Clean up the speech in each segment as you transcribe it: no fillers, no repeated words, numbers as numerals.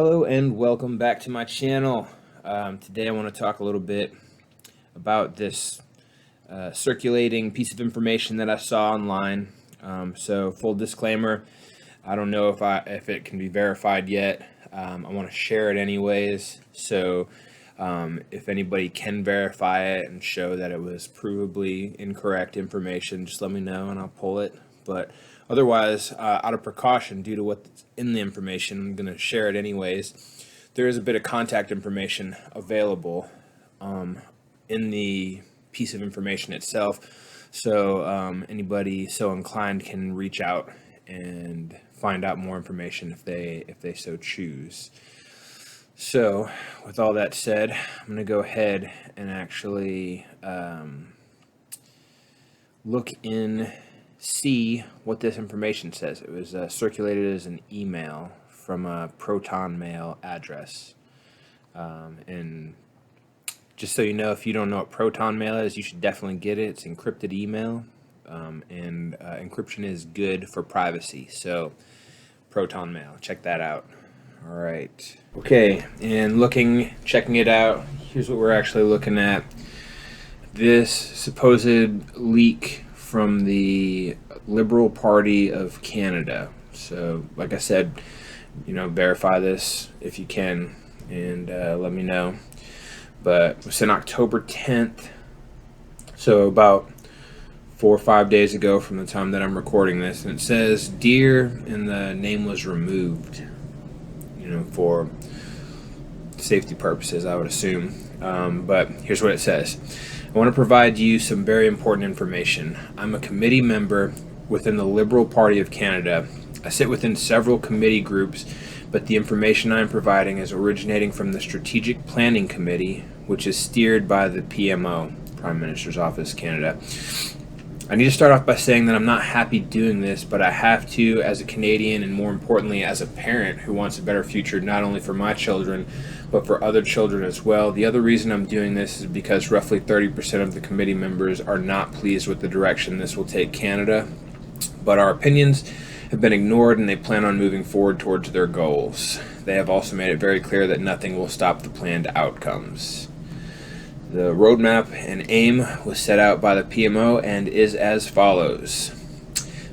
Hello and welcome back to my channel. Today I want to talk a little bit about this circulating piece of information that I saw online. So full disclaimer, I don't know if it can be verified yet. I want to share it anyways. So if anybody can verify it and show that it was provably incorrect information, just let me know and I'll pull it. But otherwise, out of precaution, due to what's in the information, I'm going to share it anyways. There is a bit of contact information available in the piece of information itself. So anybody so inclined can reach out and find out more information if they so choose. So with all that said, I'm going to go ahead and actually see what this information says. It was circulated as an email from a Proton Mail address. And just so you know, if you don't know what Proton Mail is, you should definitely get it. It's encrypted email, and encryption is good for privacy. So Proton Mail, check that out. All right. Okay, and checking it out, here's what we're actually looking at. This supposed leak from the Liberal Party of Canada. So, like I said, verify this if you can, and let me know. But it was in October 10th, so about 4 or 5 days ago from the time that I'm recording this, and it says "Dear," and the name was removed, for safety purposes, I would assume. But here's what it says. I want to provide you some very important information. I'm a committee member within the Liberal Party of Canada. I sit within several committee groups, but the information I'm providing is originating from the Strategic Planning Committee, which is steered by the PMO, Prime Minister's Office, Canada. I need to start off by saying that I'm not happy doing this, but I have to as a Canadian and more importantly as a parent who wants a better future not only for my children, but for other children as well. The other reason I'm doing this is because roughly 30% of the committee members are not pleased with the direction this will take Canada, but our opinions have been ignored and they plan on moving forward towards their goals. They have also made it very clear that nothing will stop the planned outcomes. The roadmap and aim was set out by the PMO and is as follows.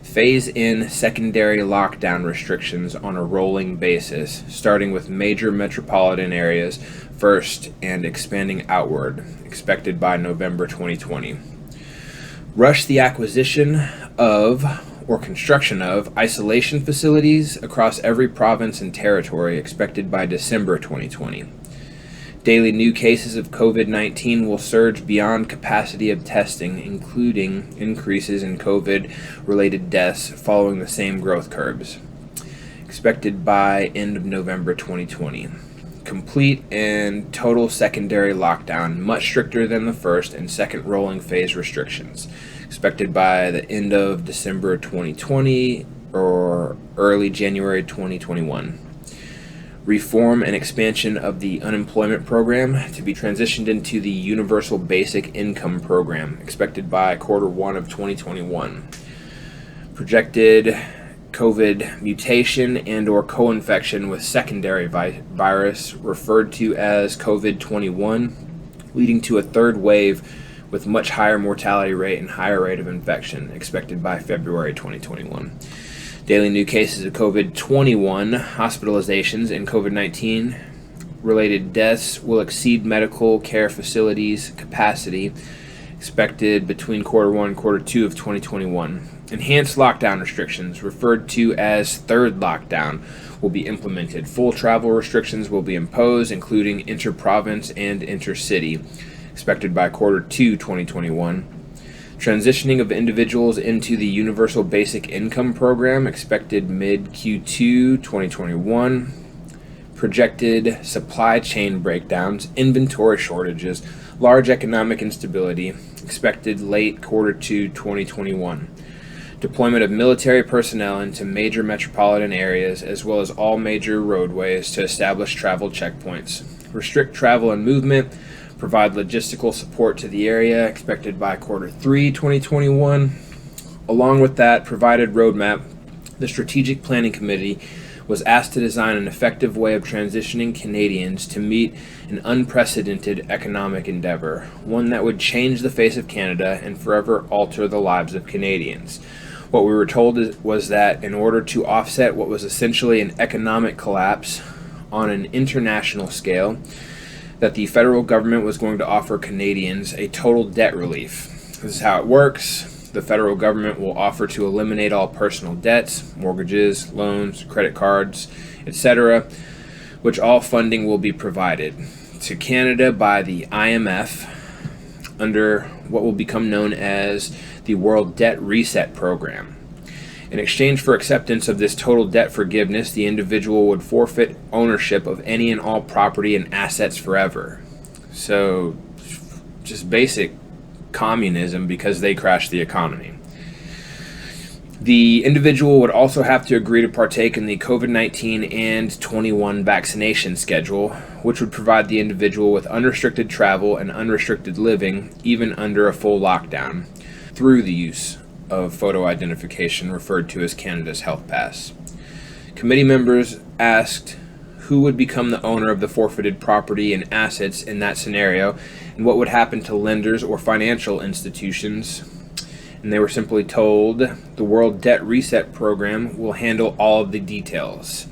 Phase in secondary lockdown restrictions on a rolling basis, starting with major metropolitan areas first and expanding outward, expected by November 2020. Rush the acquisition of or construction of isolation facilities across every province and territory, expected by December 2020. Daily new cases of COVID-19 will surge beyond capacity of testing, including increases in COVID-related deaths following the same growth curves. Expected by end of November 2020. Complete and total secondary lockdown, much stricter than the first and second rolling phase restrictions. Expected by the end of December 2020 or early January 2021. Reform and expansion of the unemployment program to be transitioned into the Universal Basic Income Program, expected by Q1 of 2021. Projected COVID mutation and or co-infection with secondary virus referred to as COVID-21, leading to a third wave with much higher mortality rate and higher rate of infection, expected by February 2021. Daily new cases of COVID-21, hospitalizations, and COVID-19 related deaths will exceed medical care facilities capacity, expected between Q1 and Q2 of 2021. Enhanced lockdown restrictions, referred to as third lockdown, will be implemented. Full travel restrictions will be imposed, including inter-province and inter-city, expected by Q2 2021. Transitioning of individuals into the Universal Basic Income Program, expected mid-Q2 2021. Projected supply chain breakdowns, inventory shortages, large economic instability, expected late Q2 2021. Deployment of military personnel into major metropolitan areas as well as all major roadways to establish travel checkpoints. Restrict travel and movement. Provide logistical support to the area, expected by Q3 2021. Along with that provided roadmap, the Strategic Planning Committee was asked to design an effective way of transitioning Canadians to meet an unprecedented economic endeavor, one that would change the face of Canada and forever alter the lives of Canadians. What we were told was that in order to offset what was essentially an economic collapse on an international scale, that the federal government was going to offer Canadians a total debt relief. This is how it works. The federal government will offer to eliminate all personal debts, mortgages, loans, credit cards, etc., which all funding will be provided to Canada by the IMF under what will become known as the World Debt Reset Program. In exchange for acceptance of this total debt forgiveness, the individual would forfeit ownership of any and all property and assets forever. So, just basic communism because they crashed the economy. The individual would also have to agree to partake in the COVID-19 and 21 vaccination schedule, which would provide the individual with unrestricted travel and unrestricted living, even under a full lockdown, through the use of photo identification referred to as Canada's Health Pass. Committee members asked who would become the owner of the forfeited property and assets in that scenario, and what would happen to lenders or financial institutions. And they were simply told the World Debt Reset Program will handle all of the details.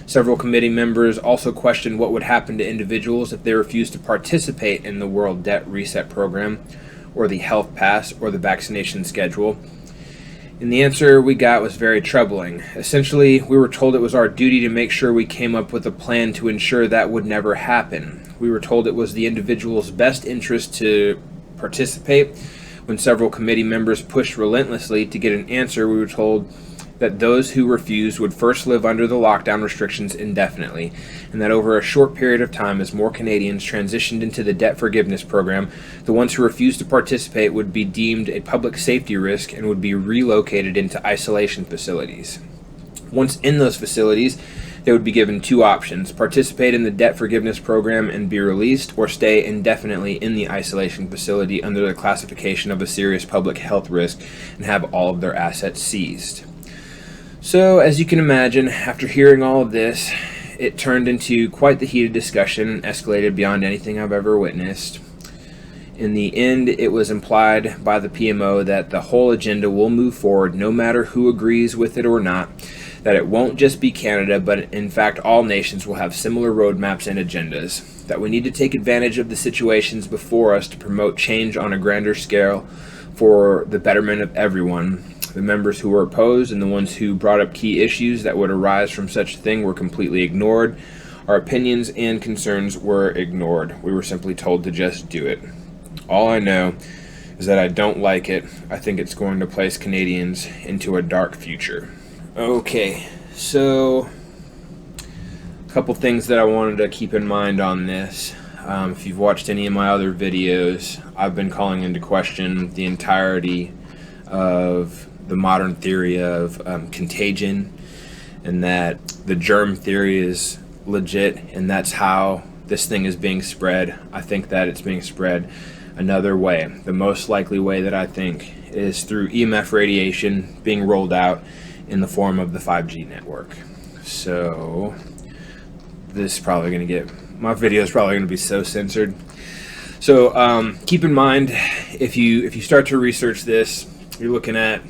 Several committee members also questioned what would happen to individuals if they refused to participate in the World Debt Reset Program, or the Health Pass, or the vaccination schedule. And the answer we got was very troubling. Essentially, we were told it was our duty to make sure we came up with a plan to ensure that would never happen. We were told it was the individual's best interest to participate. When several committee members pushed relentlessly to get an answer, we were told that those who refused would first live under the lockdown restrictions indefinitely, and that over a short period of time, as more Canadians transitioned into the debt forgiveness program, the ones who refused to participate would be deemed a public safety risk and would be relocated into isolation facilities. Once in those facilities, they would be given two options: participate in the debt forgiveness program and be released, or stay indefinitely in the isolation facility under the classification of a serious public health risk and have all of their assets seized. So, as you can imagine, after hearing all of this, it turned into quite the heated discussion and escalated beyond anything I've ever witnessed. In the end, it was implied by the PMO that the whole agenda will move forward no matter who agrees with it or not, that it won't just be Canada, but in fact all nations will have similar roadmaps and agendas, that we need to take advantage of the situations before us to promote change on a grander scale for the betterment of everyone. The members who were opposed and the ones who brought up key issues that would arise from such a thing were completely ignored. Our opinions and concerns were ignored. We were simply told to just do it. All I know is that I don't like it. I think it's going to place Canadians into a dark future. Okay, so a couple things that I wanted to keep in mind on this. If you've watched any of my other videos, I've been calling into question the entirety of the modern theory of contagion, and that the germ theory is legit, and that's how this thing is being spread. I think that it's being spread another way. The most likely way that I think is through EMF radiation being rolled out in the form of the 5G network. So this is probably going to get, my video is probably going to be so censored. So keep in mind, if you start to research this, you're looking at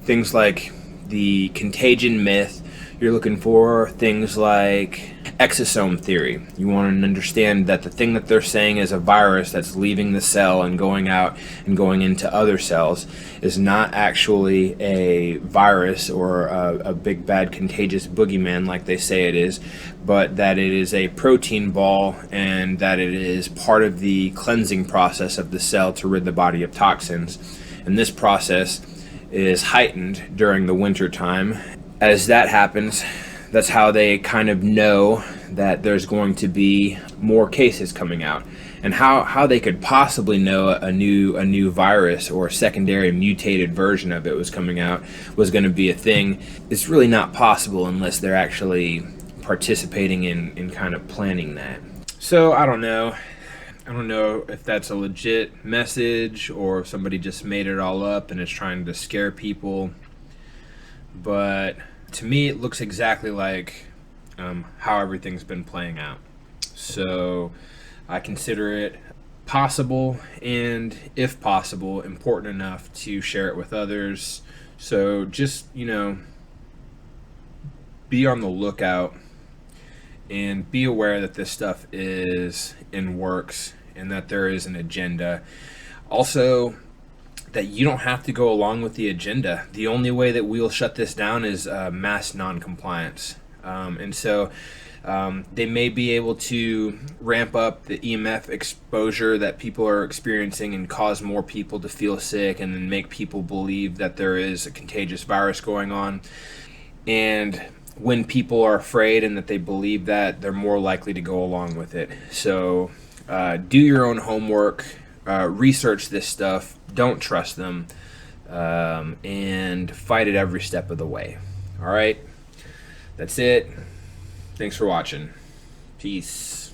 things like the contagion myth. You're looking for things like exosome theory. You want to understand that the thing that they're saying is a virus that's leaving the cell and going out and going into other cells is not actually a virus or a big bad contagious boogeyman like they say it is, but that it is a protein ball, and that it is part of the cleansing process of the cell to rid the body of toxins. And this process is heightened during the winter time. As that happens, that's how they kind of know that there's going to be more cases coming out. And how they could possibly know a new virus or a secondary mutated version of it was coming out was going to be a thing, it's really not possible unless they're actually participating in kind of planning that. So I don't know if that's a legit message or if somebody just made it all up and is trying to scare people. But to me, it looks exactly like how everything's been playing out. So I consider it possible and, if possible, important enough to share it with others. So just, be on the lookout and be aware that this stuff is in works and that there is an agenda. Also, that you don't have to go along with the agenda. The only way that we'll shut this down is mass non-compliance. They may be able to ramp up the EMF exposure that people are experiencing and cause more people to feel sick and then make people believe that there is a contagious virus going on. And when people are afraid and that they believe that, they're more likely to go along with it. So do your own homework, research this stuff, don't trust them, and fight it every step of the way. All right, that's it. Thanks for watching. Peace.